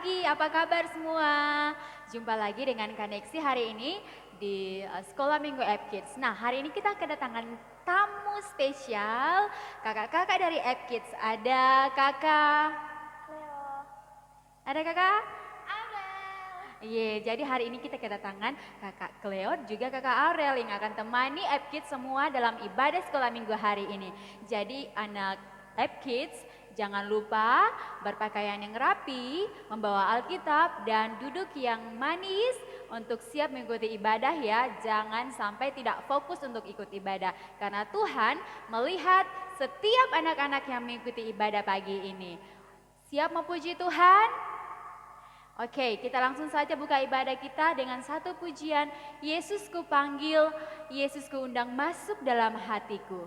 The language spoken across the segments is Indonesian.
pagi, apa kabar semua? Jumpa lagi dengan Kaneksi hari ini di Sekolah Minggu App Kids. Nah, hari ini kita kedatangan tamu spesial, kakak-kakak dari App Kids. Ada kakak Leo. Ada kakak? Aurel. Iya, jadi hari ini kita kedatangan kakak Cleo juga kakak Aurel yang akan temani App Kids semua dalam ibadah sekolah minggu hari ini. Jadi anak App Kids jangan lupa berpakaian yang rapi, membawa Alkitab dan duduk yang manis untuk siap mengikuti ibadah ya. Jangan sampai tidak fokus untuk ikut ibadah karena Tuhan melihat setiap anak-anak yang mengikuti ibadah pagi ini. Siap memuji Tuhan? Oke, kita langsung saja buka ibadah kita dengan satu pujian. Yesus ku panggil, Yesus ku undang masuk dalam hatiku.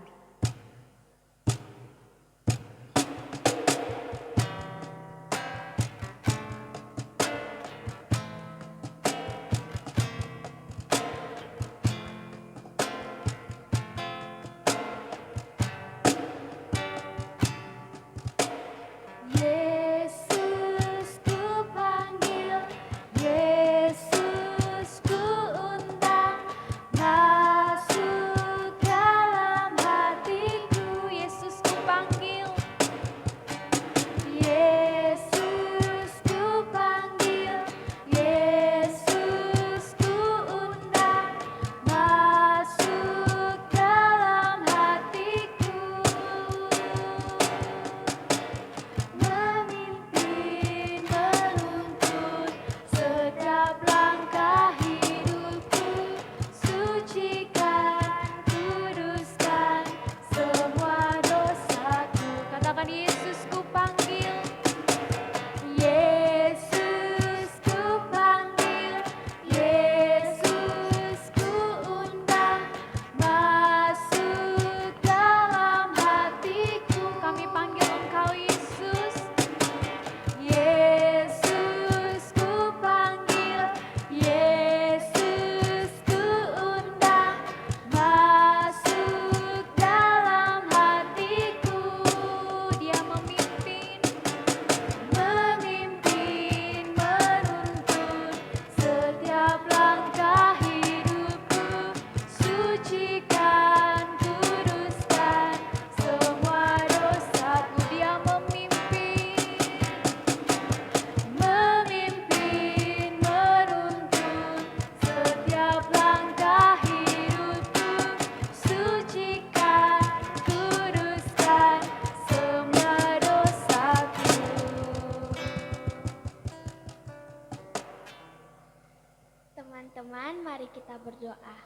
Teman-teman, mari kita berdoa.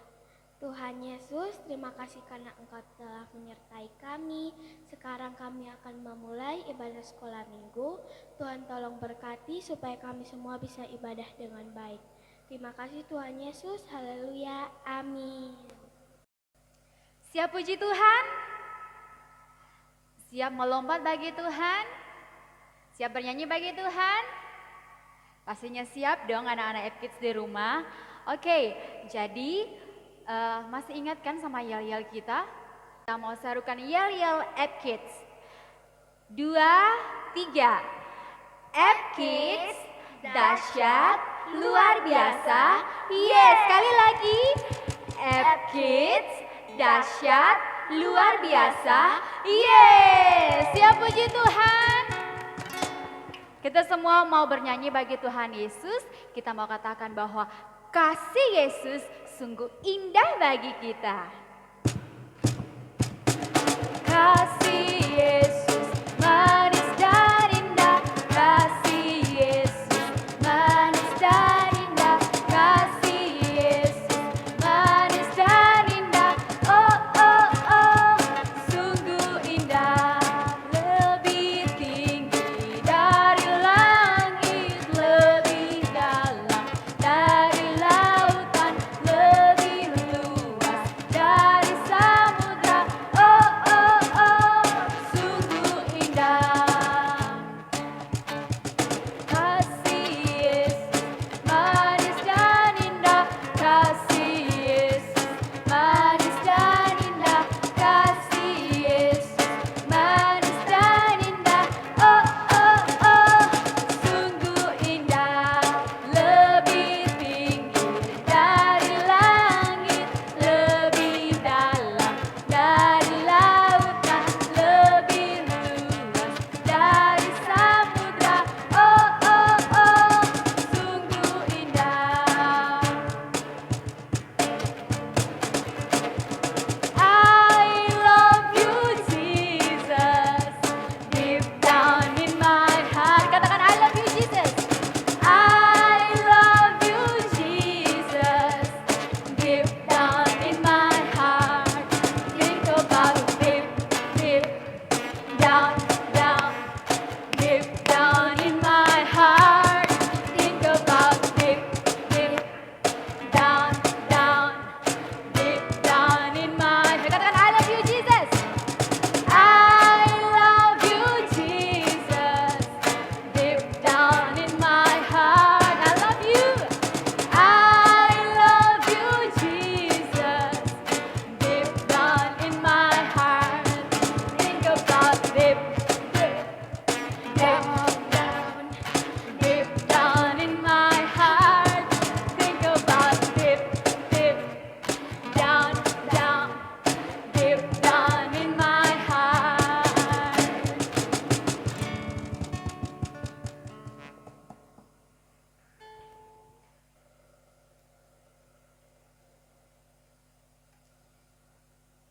Tuhan Yesus, terima kasih karena Engkau telah menyertai kami. Sekarang kami akan memulai ibadah sekolah minggu. Tuhan tolong berkati supaya kami semua bisa ibadah dengan baik. Terima kasih Tuhan Yesus, haleluya, amin. Siap puji Tuhan? Siap melompat bagi Tuhan? Siap bernyanyi bagi Tuhan? Pastinya siap dong anak-anak App Kids di rumah. Oke, jadi masih ingat kan sama yel-yel kita? Kita mau serukan yel-yel App Kids. 2, 3. App Kids, dahsyat, luar biasa. Yes, sekali lagi. App Kids, dahsyat, luar biasa. Yes, siap puji Tuhan. Kita semua mau bernyanyi bagi Tuhan Yesus. Kita mau katakan bahwa kasih Yesus sungguh indah bagi kita. Kasih Yesus manis dan indah. Kasih Yesus manis dan indah. Kasih Yesus manis dan indah. Oh, oh, oh, sungguh indah. Lebih tinggi dari langit, lebih dalam dari lautan, lebih luas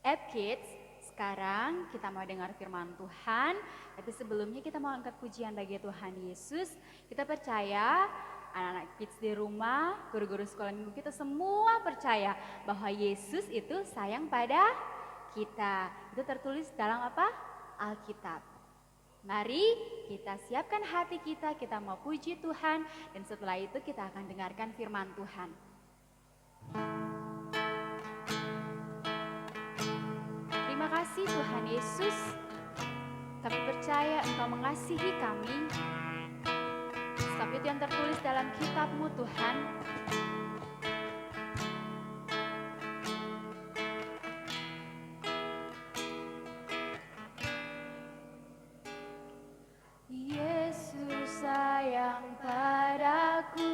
App Kids, sekarang kita mau dengar firman Tuhan, tapi sebelumnya kita mau angkat pujian bagi Tuhan Yesus. Kita percaya, anak-anak Kids di rumah, guru-guru sekolah minggu kita semua percaya bahwa Yesus itu sayang pada kita. Itu tertulis dalam apa? Alkitab. Mari kita siapkan hati kita mau puji Tuhan, dan setelah itu kita akan dengarkan firman Tuhan. Terima kasih Tuhan Yesus, kami percaya Engkau mengasihi kami. Sebab itu yang tertulis dalam kitab-Mu Tuhan. Yesus sayang padaku,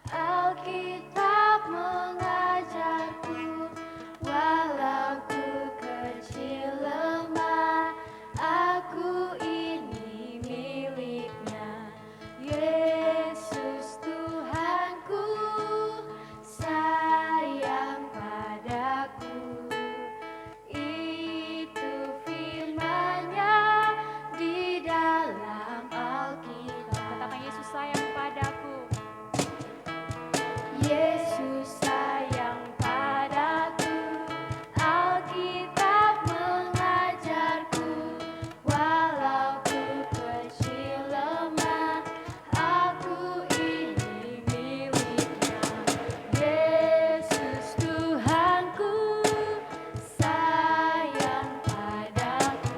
Alkitab mengajarku, walau ku kecil lemah, aku ini miliknya. Yesus Tuhanku, sayang padaku. Itu firman-Nya di dalam Alkitab. Katakan Yesus sayang padaku. Yesus sayang padaku, Alkitab mengajarku, walau ku kecil lemah, aku ini miliknya. Yesus Tuhanku, sayang padaku.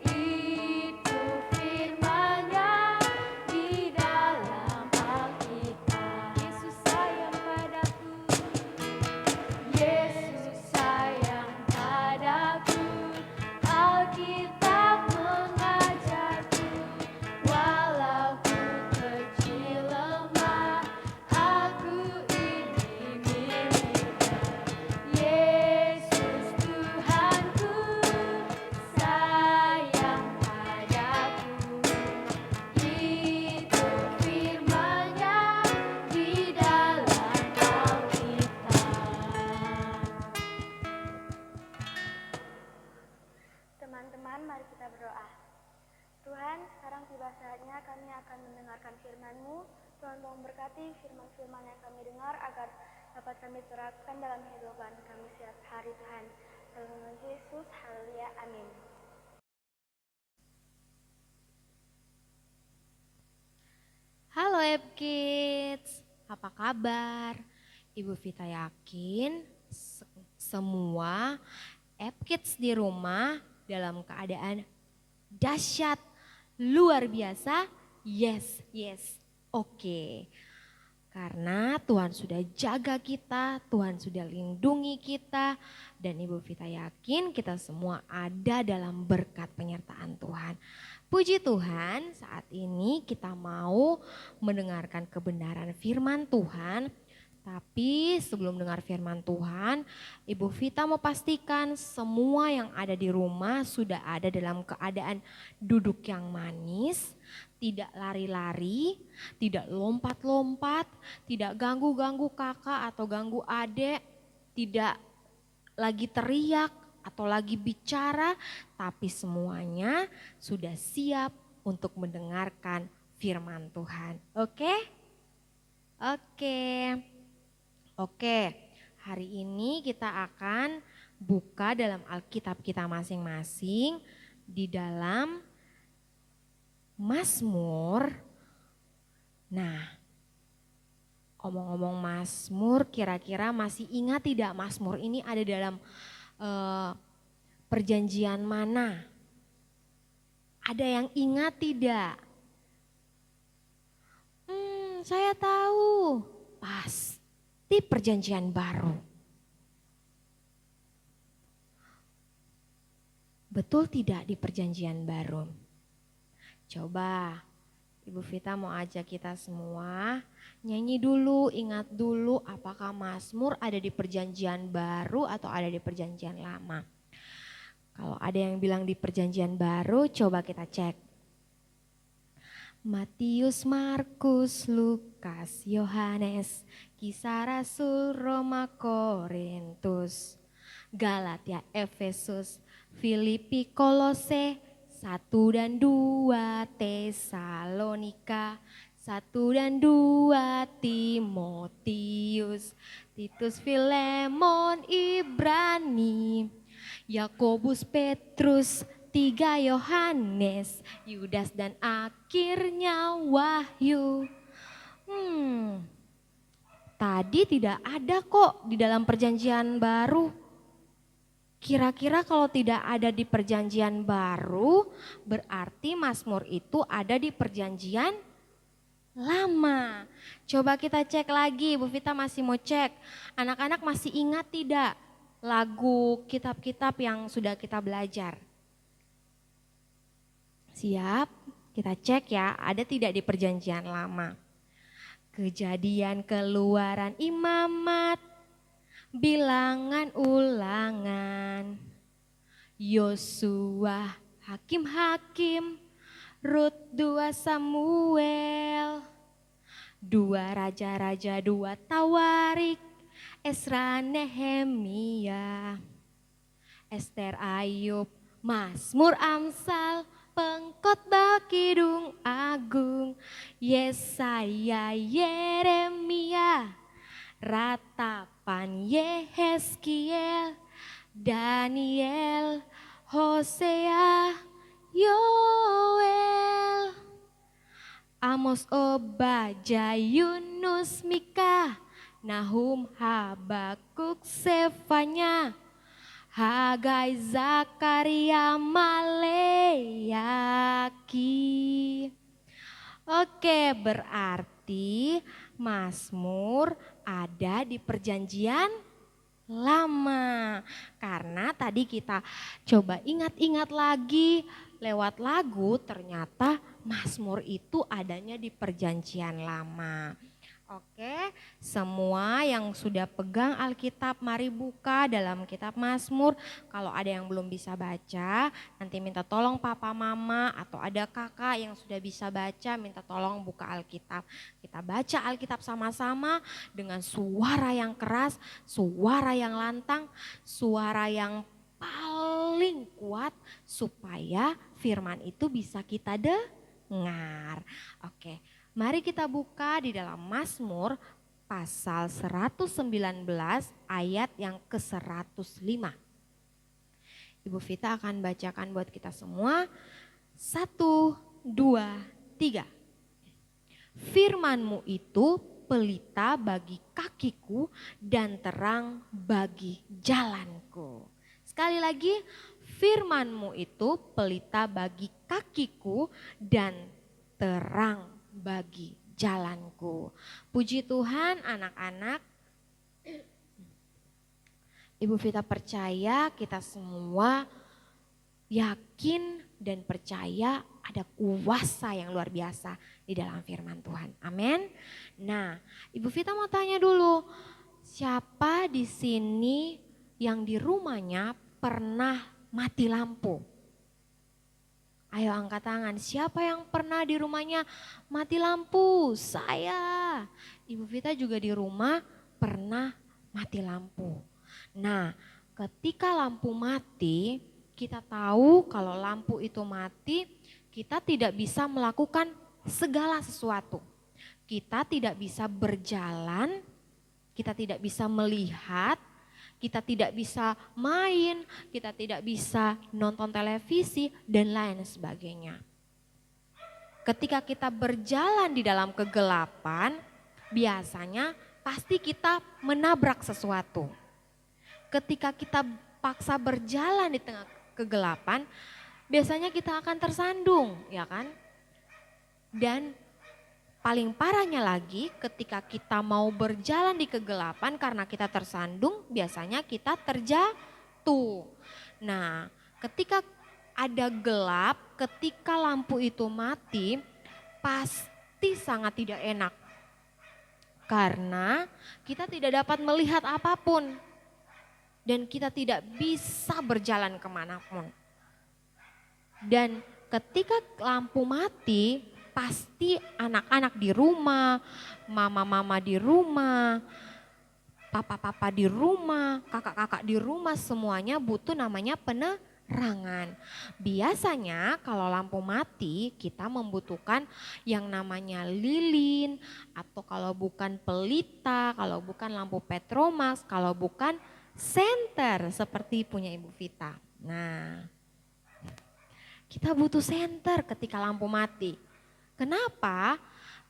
Itu firman-Nya di dalam Alkitab. Yesus sayang padaku. Yesus sayang padaku. Alkitab mengajarku, walau ku kecil lemah, aku ini miliknya. Yesus Tuhanku, sayang padaku. Itu firman-Nya di dalam Alkitab. Teman-teman, mari kita berdoa. Tuhan, sekarang tiba saatnya kami akan mendengarkan firman-Mu. Tuhan tolong berkati firman-firman yang kami dengar agar dapat kami terapkan dalam kehidupan kami setiap hari, Tuhan. Dalam nama Yesus, haleluya, amin. Halo App Kids, apa kabar? Ibu Vita yakin semua App Kids di rumah dalam keadaan dahsyat, luar biasa. Yes, oke. Karena Tuhan sudah jaga kita, Tuhan sudah lindungi kita, dan Ibu Vita yakin kita semua ada dalam berkat penyertaan Tuhan. Puji Tuhan, saat ini kita mau mendengarkan kebenaran firman Tuhan. Tapi sebelum dengar firman Tuhan, Ibu Vita mau pastikan semua yang ada di rumah sudah ada dalam keadaan duduk yang manis, tidak lari-lari, tidak lompat-lompat, tidak ganggu-ganggu kakak atau ganggu adik, tidak lagi teriak atau lagi bicara, tapi semuanya sudah siap untuk mendengarkan firman Tuhan. Oke? Oke, hari ini kita akan buka dalam Alkitab kita masing-masing di dalam Mazmur. Nah, omong-omong Mazmur, kira-kira masih ingat tidak Mazmur ini ada dalam perjanjian mana? Ada yang ingat tidak? Saya tahu, pasti perjanjian baru. Betul tidak di perjanjian baru? Coba Ibu Vita mau ajak kita semua nyanyi dulu, ingat dulu apakah Mazmur ada di perjanjian baru atau ada di perjanjian lama. Kalau ada yang bilang di perjanjian baru, coba kita cek. Matius, Markus, Lukas, Yohanes, Kisah Rasul, Roma, Korintus. Galatia, Efesus, Filipi, Kolose, 1 dan 2 Tesalonika, 1 dan 2 Timotius, Titus, Filemon, Ibrani, Yakobus, Petrus, 3 Yohanes, Yudas dan akhirnya Wahyu. Tadi tidak ada kok di dalam perjanjian baru. Kira-kira kalau tidak ada di perjanjian baru, berarti Mazmur itu ada di perjanjian lama. Coba kita cek lagi, Bu Vita masih mau cek. Anak-anak masih ingat tidak lagu kitab-kitab yang sudah kita belajar? Siap, kita cek ya, ada tidak di perjanjian lama. Kejadian, Keluaran, Imamat, Bilangan, Ulangan, Yosua, Hakim-Hakim, Rut, 2 Samuel, 2 Raja-Raja, 2 Tawarik, Esra, Nehemia, Ester, Ayub, Mazmur, Amsal, Pengkhotbah, Kidung Agung, Yesaya, Yeremia, Ratapan, Yehezkiel, Daniel, Hosea, Yoel, Amos, Obadya, Yunus, Mika, Nahum, Habakuk, Sefanya, Hagai, Zakaria, Maleaki. Oke, berarti Mazmur ada di perjanjian lama. Karena tadi kita coba ingat-ingat lagi lewat lagu, ternyata Mazmur itu adanya di perjanjian lama. Oke, semua yang sudah pegang Alkitab, mari buka dalam kitab Mazmur. Kalau ada yang belum bisa baca, nanti minta tolong papa mama atau ada kakak yang sudah bisa baca, minta tolong buka Alkitab. Kita baca Alkitab sama-sama dengan suara yang keras, suara yang lantang, suara yang paling kuat supaya firman itu bisa kita dengar. Oke. Mari kita buka di dalam Mazmur pasal 119 ayat yang ke-105. Ibu Vita akan bacakan buat kita semua. 1, 2, 3. Firman-Mu itu pelita bagi kakiku dan terang bagi jalanku. Sekali lagi, firman-Mu itu pelita bagi kakiku dan terang bagi jalanku. Puji Tuhan anak-anak. Ibu Vita percaya kita semua yakin dan percaya ada kuasa yang luar biasa di dalam firman Tuhan. Amin. Nah, Ibu Vita mau tanya dulu, siapa di sini yang di rumahnya pernah mati lampu? Ayo angkat tangan, siapa yang pernah di rumahnya mati lampu? Saya. Ibu Vita juga di rumah pernah mati lampu. Nah, ketika lampu mati, kita tahu kalau lampu itu mati, kita tidak bisa melakukan segala sesuatu. Kita tidak bisa berjalan, kita tidak bisa melihat, kita tidak bisa main, kita tidak bisa nonton televisi, dan lain sebagainya. Ketika kita berjalan di dalam kegelapan, biasanya pasti kita menabrak sesuatu. Ketika kita paksa berjalan di tengah kegelapan, biasanya kita akan tersandung, ya kan? Dan paling parahnya lagi ketika kita mau berjalan di kegelapan karena kita tersandung, biasanya kita terjatuh. Nah, ketika ada gelap, ketika lampu itu mati, pasti sangat tidak enak. Karena kita tidak dapat melihat apapun dan kita tidak bisa berjalan kemanapun. Dan ketika lampu mati, pasti anak-anak di rumah, mama-mama di rumah, papa-papa di rumah, kakak-kakak di rumah semuanya butuh namanya penerangan. Biasanya kalau lampu mati kita membutuhkan yang namanya lilin atau kalau bukan pelita, kalau bukan lampu petromax, kalau bukan senter seperti punya Ibu Vita. Nah, kita butuh senter ketika lampu mati. Kenapa?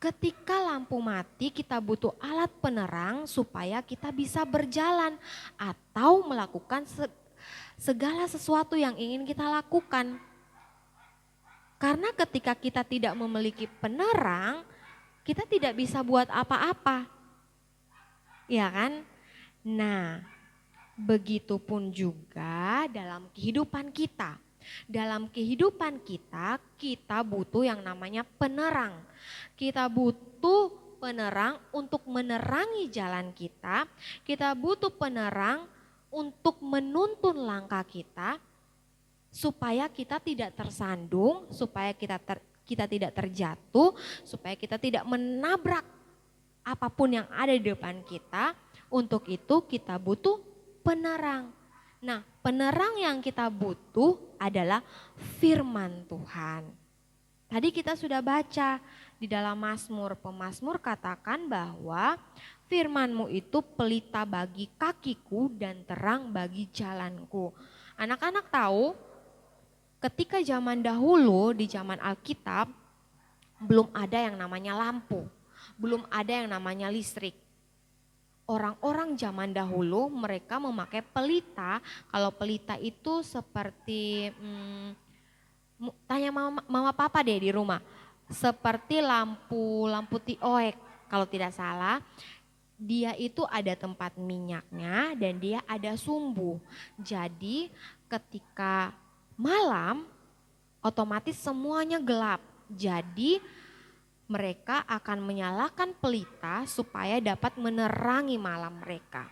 Ketika lampu mati kita butuh alat penerang supaya kita bisa berjalan atau melakukan segala sesuatu yang ingin kita lakukan. Karena ketika kita tidak memiliki penerang, kita tidak bisa buat apa-apa. Ya kan? Nah, begitupun juga dalam kehidupan kita. Dalam kehidupan kita, kita butuh yang namanya penerang. Kita butuh penerang untuk menerangi jalan kita. Kita butuh penerang untuk menuntun langkah kita supaya kita tidak tersandung, supaya kita tidak terjatuh, supaya kita tidak menabrak apapun yang ada di depan kita. Untuk itu kita butuh penerang. Nah, penerang yang kita butuh adalah firman Tuhan. Tadi kita sudah baca di dalam Mazmur, pemazmur katakan bahwa firman-Mu itu pelita bagi kakiku dan terang bagi jalanku. Anak-anak tahu ketika zaman dahulu di zaman Alkitab belum ada yang namanya lampu, belum ada yang namanya listrik. Orang-orang zaman dahulu mereka memakai pelita. Kalau pelita itu seperti tanya mama papa deh di rumah. Seperti lampu tioek kalau tidak salah. Dia itu ada tempat minyaknya dan dia ada sumbu. Jadi ketika malam otomatis semuanya gelap. Jadi mereka akan menyalakan pelita supaya dapat menerangi malam mereka.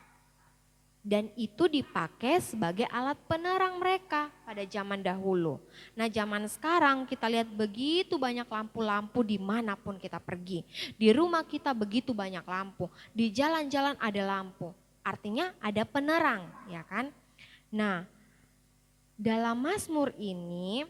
Dan itu dipakai sebagai alat penerang mereka pada zaman dahulu. Nah, zaman sekarang kita lihat begitu banyak lampu-lampu dimanapun kita pergi. Di rumah kita begitu banyak lampu, di jalan-jalan ada lampu. Artinya ada penerang, ya kan? Nah, dalam Mazmur ini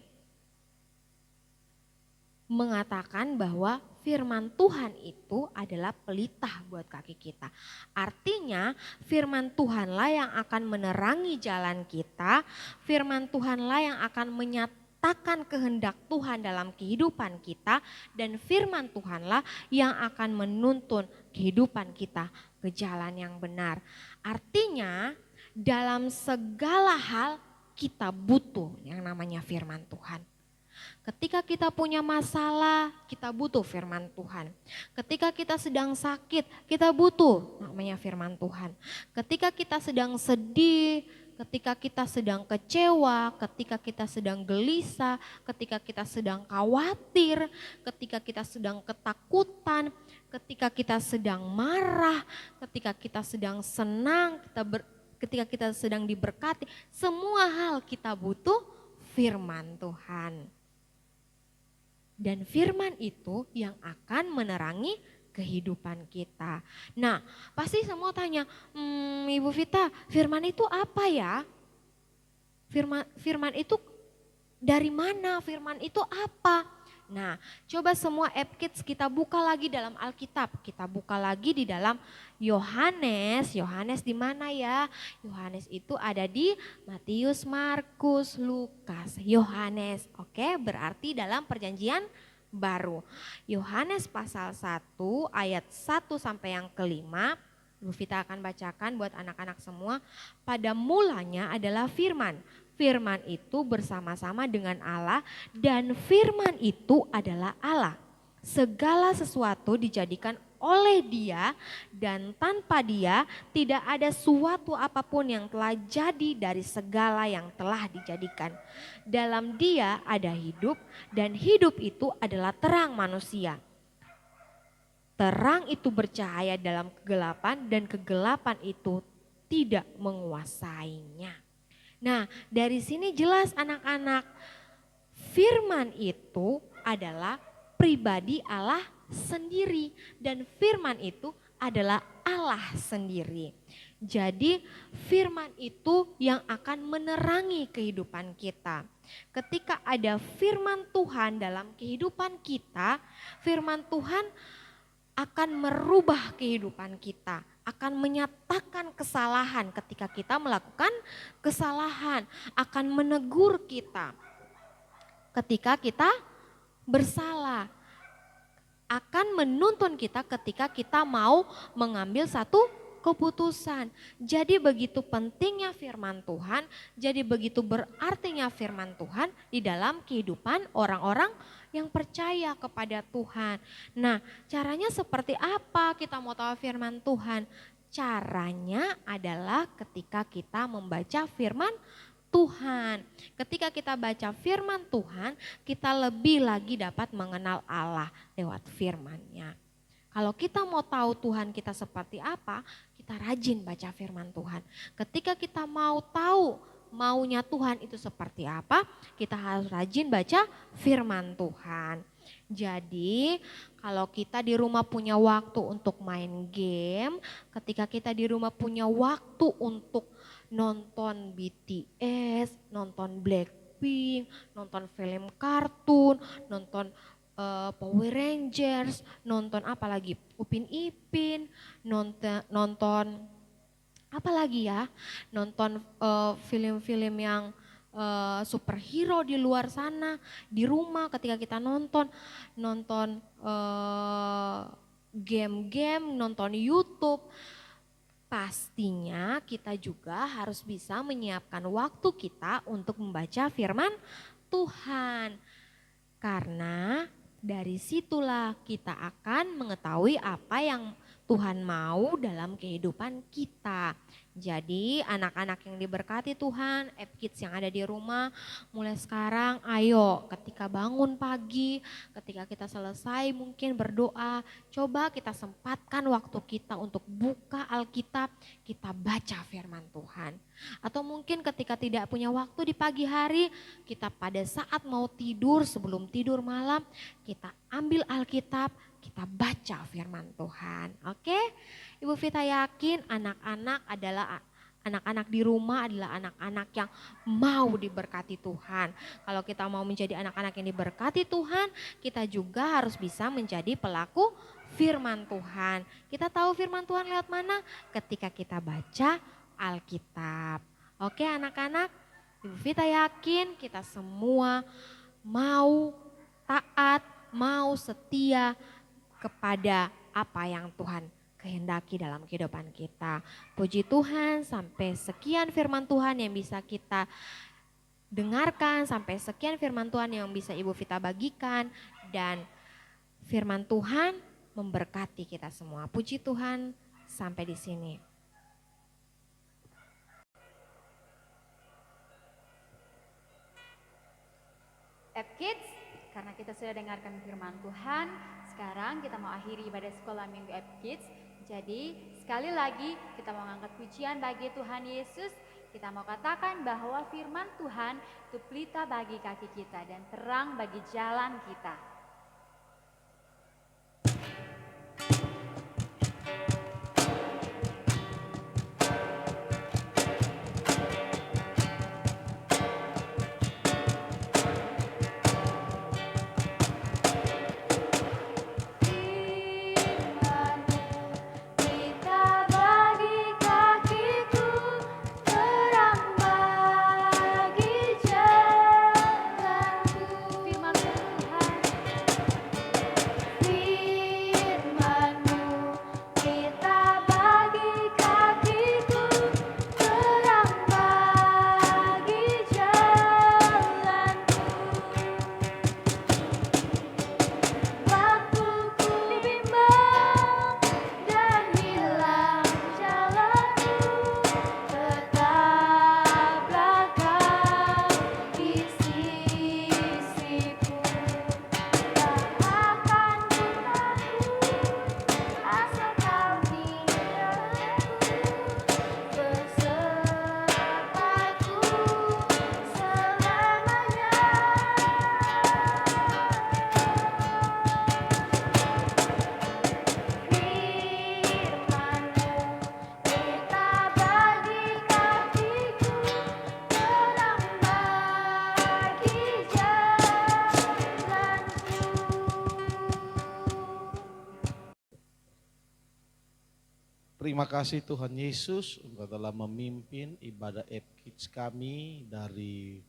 mengatakan bahwa firman Tuhan itu adalah pelita buat kaki kita. Artinya firman Tuhanlah yang akan menerangi jalan kita, firman Tuhanlah yang akan menyatakan kehendak Tuhan dalam kehidupan kita, dan firman Tuhanlah yang akan menuntun kehidupan kita ke jalan yang benar. Artinya dalam segala hal kita butuh yang namanya firman Tuhan. Ketika kita punya masalah, kita butuh firman Tuhan. Ketika kita sedang sakit, kita butuh namanya firman Tuhan. Ketika kita sedang sedih, ketika kita sedang kecewa, ketika kita sedang gelisah, ketika kita sedang khawatir, ketika kita sedang ketakutan, ketika kita sedang marah, ketika kita sedang senang, ketika kita sedang diberkati, semua hal kita butuh firman Tuhan. Dan firman itu yang akan menerangi kehidupan kita. Nah, pasti semua tanya, Ibu Vita, firman itu apa ya? Firman itu dari mana? Firman itu apa? Nah, coba semua Kids kita buka lagi dalam Alkitab. Kita buka lagi di dalam Yohanes. Yohanes di mana ya? Yohanes itu ada di Matius, Markus, Lukas, Yohanes. Oke, berarti dalam perjanjian baru. Yohanes pasal 1 ayat 1 sampai yang kelima. Ibu Vita akan bacakan buat anak-anak semua. Pada mulanya adalah firman. Firman itu bersama-sama dengan Allah dan firman itu adalah Allah. Segala sesuatu dijadikan oleh Dia dan tanpa Dia tidak ada suatu apapun yang telah jadi dari segala yang telah dijadikan. Dalam Dia ada hidup dan hidup itu adalah terang manusia. Terang itu bercahaya dalam kegelapan dan kegelapan itu tidak menguasainya. Nah, dari sini jelas anak-anak, firman itu adalah pribadi Allah sendiri dan firman itu adalah Allah sendiri. Jadi firman itu yang akan menerangi kehidupan kita. Ketika ada firman Tuhan dalam kehidupan kita, firman Tuhan akan merubah kehidupan kita, akan menyatakan kesalahan ketika kita melakukan kesalahan, akan menegur kita ketika kita bersalah, akan menuntun kita ketika kita mau mengambil satu keputusan. Jadi begitu pentingnya firman Tuhan, jadi begitu berartinya firman Tuhan di dalam kehidupan orang-orang yang percaya kepada Tuhan. Nah, caranya seperti apa kita mau tahu firman Tuhan? Caranya adalah ketika kita membaca firman Tuhan. Ketika kita baca firman Tuhan, kita lebih lagi dapat mengenal Allah lewat firman-Nya. Kalau kita mau tahu Tuhan kita seperti apa, kita rajin baca firman Tuhan. Ketika kita mau tahu maunya Tuhan itu seperti apa, kita harus rajin baca firman Tuhan. Jadi kalau kita di rumah punya waktu untuk main game, ketika kita di rumah punya waktu untuk nonton BTS, nonton Blackpink, nonton film kartun, nonton Power Rangers, nonton apa lagi? Upin Ipin, nonton apa lagi ya? Nonton film-film yang superhero di luar sana, di rumah ketika kita nonton game-game, nonton YouTube. Pastinya kita juga harus bisa menyiapkan waktu kita untuk membaca firman Tuhan. Karena dari situlah kita akan mengetahui apa yang Tuhan mau dalam kehidupan kita. Jadi anak-anak yang diberkati Tuhan, Kids yang ada di rumah, mulai sekarang ayo ketika bangun pagi, ketika kita selesai mungkin berdoa, coba kita sempatkan waktu kita untuk buka Alkitab, kita baca firman Tuhan. Atau mungkin ketika tidak punya waktu di pagi hari, kita pada saat mau tidur, sebelum tidur malam, kita ambil Alkitab, kita baca firman Tuhan. Oke? Ibu Vita yakin anak-anak di rumah adalah anak-anak yang mau diberkati Tuhan. Kalau kita mau menjadi anak-anak yang diberkati Tuhan, kita juga harus bisa menjadi pelaku firman Tuhan. Kita tahu firman Tuhan lewat mana? Ketika kita baca Alkitab. Oke anak-anak, Ibu Vita yakin kita semua mau taat, mau setia kepada apa yang Tuhan kehendaki dalam kehidupan kita. Puji Tuhan, sampai sekian firman Tuhan yang bisa kita dengarkan, sampai sekian firman Tuhan yang bisa Ibu Vita bagikan, dan firman Tuhan memberkati kita semua. Puji Tuhan, sampai di sini. Kids, karena kita sudah dengarkan firman Tuhan, sekarang kita mau akhiri ibadah sekolah minggu Kids. Jadi sekali lagi kita mau angkat pujian bagi Tuhan Yesus. Kita mau katakan bahwa firman Tuhan itu pelita bagi kaki kita dan terang bagi jalan kita. Terima kasih Tuhan Yesus, Engkau telah memimpin ibadah Kids kami dari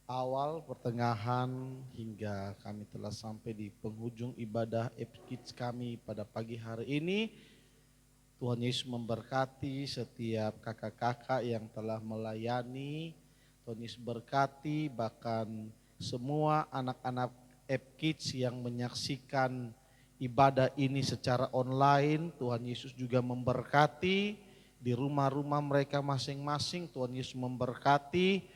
awal, pertengahan, hingga kami telah sampai di penghujung ibadah Kids kami pada pagi hari ini. Tuhan Yesus memberkati setiap kakak-kakak yang telah melayani. Tuhan Yesus berkati bahkan semua anak-anak Kids yang menyaksikan ibadah ini secara online. Tuhan Yesus juga memberkati di rumah-rumah mereka masing-masing. Tuhan Yesus memberkati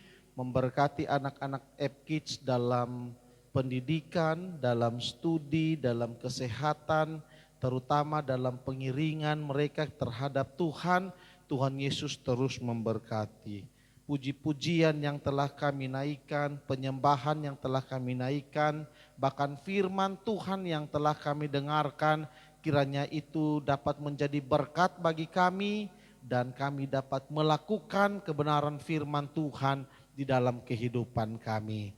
anak-anak Kids dalam pendidikan, dalam studi, dalam kesehatan, terutama dalam pengiringan mereka terhadap Tuhan. Tuhan Yesus terus memberkati. Puji-pujian yang telah kami naikkan, penyembahan yang telah kami naikkan, bahkan firman Tuhan yang telah kami dengarkan, kiranya itu dapat menjadi berkat bagi kami dan kami dapat melakukan kebenaran firman Tuhan di dalam kehidupan kami.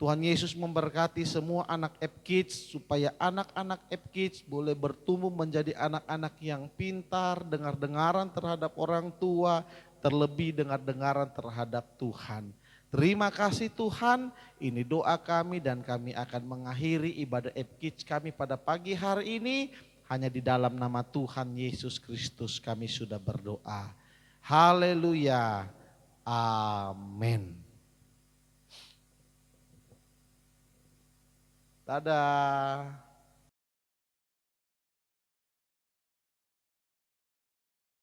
Tuhan Yesus memberkati semua anak Kids supaya anak-anak Kids boleh bertumbuh menjadi anak-anak yang pintar, dengar-dengaran terhadap orang tua, terlebih dengar-dengaran terhadap Tuhan. Terima kasih Tuhan, ini doa kami dan kami akan mengakhiri ibadah Kids kami pada pagi hari ini. Hanya di dalam nama Tuhan Yesus Kristus kami sudah berdoa. Haleluya, amin. Dadah.